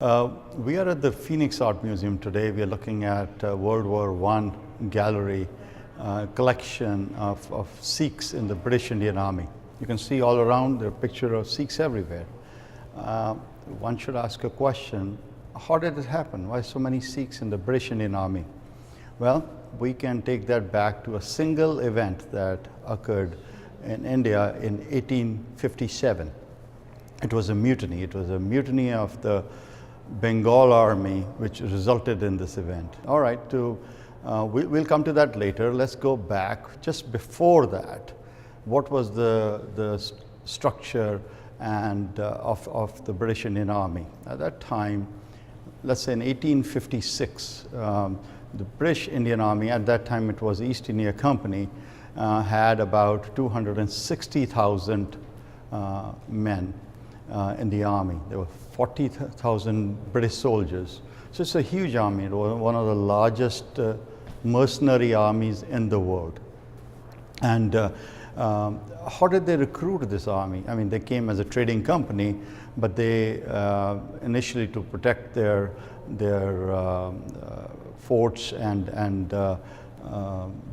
We are at the Phoenix Art Museum today. We are looking at World War I gallery collection of Sikhs in the British Indian Army. You can see all around there are pictures of Sikhs everywhere. One should ask a question, how did it happen? Why so many Sikhs in the British Indian Army? Well, we can take that back to a single event that occurred in India in 1857. It was a mutiny. It was a mutiny of the Bengal Army, which resulted in this event. All right, we'll come to that later. Let's go back just before that. What was the structure and of the British Indian Army? At that time, let's say in 1856, the British Indian Army, at that time it was East India Company, had about 260,000 men in the army. There were 40,000 British soldiers. So it's a huge army. It was one of the largest mercenary armies in the world. And how did they recruit this army? I mean, they came as a trading company, but they initially, to protect their forts and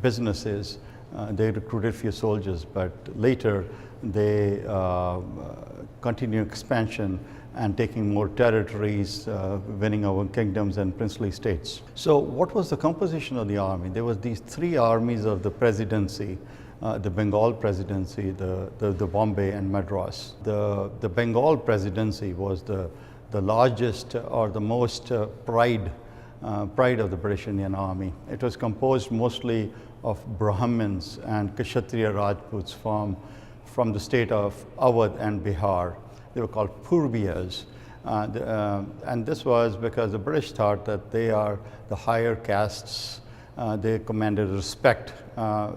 businesses, they recruited few soldiers, but later they continued expansion and taking more territories, winning over kingdoms and princely states. So what was the composition of the army? There was these three armies of the presidency, the Bengal presidency, the Bombay and Madras. The Bengal presidency was the largest or the most pride of the British Indian Army. It was composed mostly of Brahmins and Kshatriya Rajputs from the state of Awadh and Bihar. They were called Purbiyas. And this was because the British thought that they are the higher castes. They commanded respect.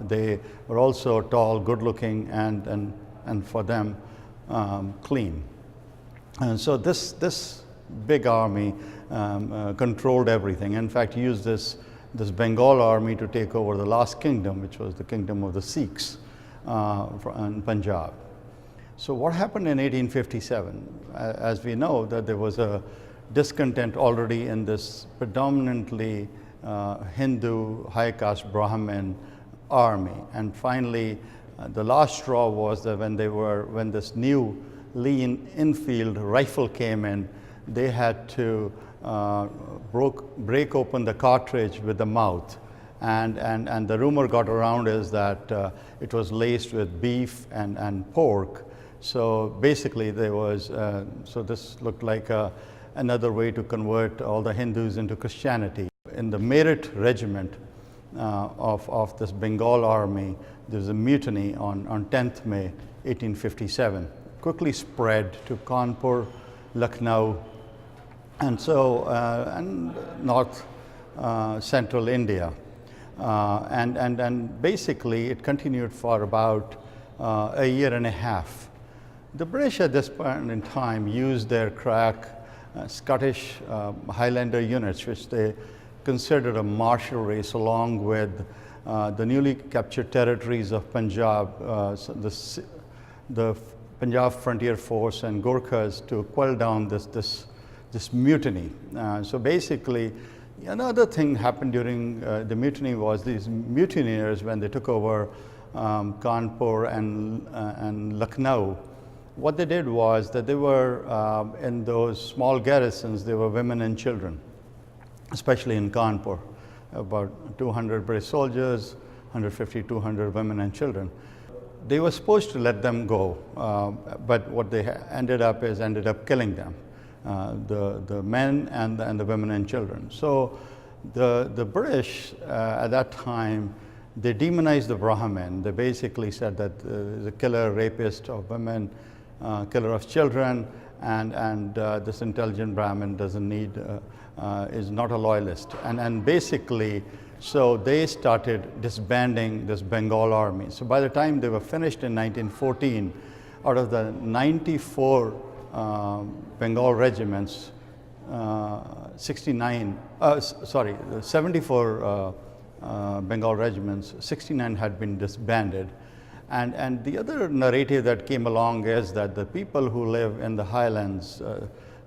They were also tall, good-looking, and for them, clean. And so this big army controlled everything. In fact, used this Bengal army to take over the last kingdom, which was the kingdom of the Sikhs in Punjab. So what happened in 1857? As we know, that there was a discontent already in this predominantly Hindu high caste Brahmin army, and finally the last straw was that when this new Lee Enfield rifle came in, they had to break open the cartridge with the mouth, and the rumor got around is that it was laced with beef and pork. So basically there was, so this looked like another way to convert all the Hindus into Christianity. In the Merit regiment of this Bengal army, there was a mutiny on 10th May 1857. Quickly spread to Kanpur, Lucknow, and so and north central India. And basically it continued for about a year and a half. The British at this point in time used their crack Scottish Highlander units, which they considered a martial race, along with the newly captured territories of Punjab, the Punjab Frontier Force and Gorkhas, to quell down this mutiny. So basically, another thing happened during the mutiny was these mutineers, when they took over Kanpur and Lucknow, what they did was that they were in those small garrisons, there were women and children, especially in Kanpur, about 200 British soldiers, 150, 200 women and children. They were supposed to let them go, but what they ended up killing them, the men and the women and children. So the British at that time, they demonized the Brahmin. They basically said that the killer, rapist of women, killer of children, and this intelligent Brahmin doesn't need, is not a loyalist. And basically, so they started disbanding this Bengal army. So by the time they were finished in 1914, out of the 94 Bengal regiments, 74 Bengal regiments, 69 had been disbanded. And the other narrative that came along is that the people who live in the highlands,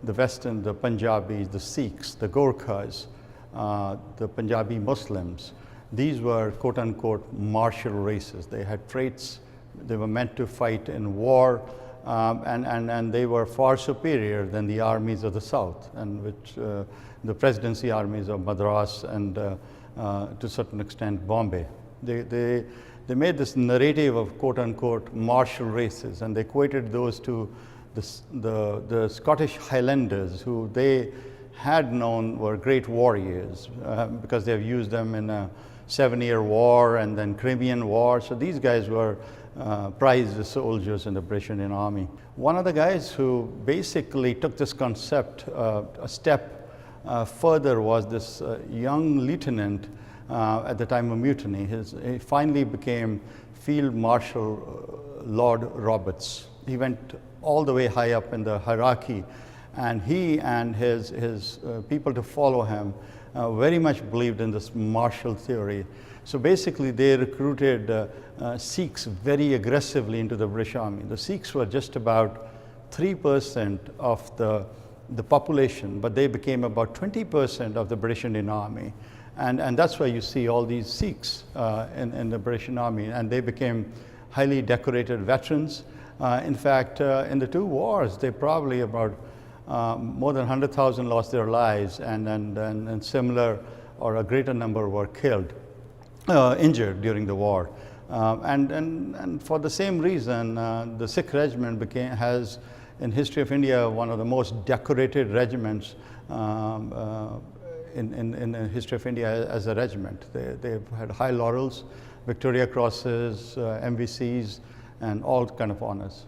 the Western, the Punjabis, the Sikhs, the Gorkhas, the Punjabi Muslims. These were quote unquote martial races. They had traits, they were meant to fight in war, and they were far superior than the armies of the South, and which the presidency armies of Madras and to a certain extent Bombay. They made this narrative of quote unquote martial races, and they equated those to the Scottish Highlanders, who they had known were great warriors because they have used them in a 7-year war and then Crimean War. So these guys were prized soldiers in the British Indian Army. One of the guys who basically took this concept a step further was this young lieutenant at the time of mutiny. He finally became Field Marshal Lord Roberts. He went all the way high up in the hierarchy, and he and his people to follow him very much believed in this martial theory. So basically they recruited Sikhs very aggressively into the British Army. The Sikhs were just about 3% of the population, but they became about 20% of the British Indian Army. And that's why you see all these Sikhs in the British Indian Army, and they became highly decorated veterans. In fact, in the two wars, they probably about more than 100,000 lost their lives, and similar or a greater number were killed, injured during the war. And for the same reason, the Sikh regiment has, in history of India, one of the most decorated regiments in the history of India as a regiment. They've had high laurels, Victoria Crosses, MVCs, and all kind of honors.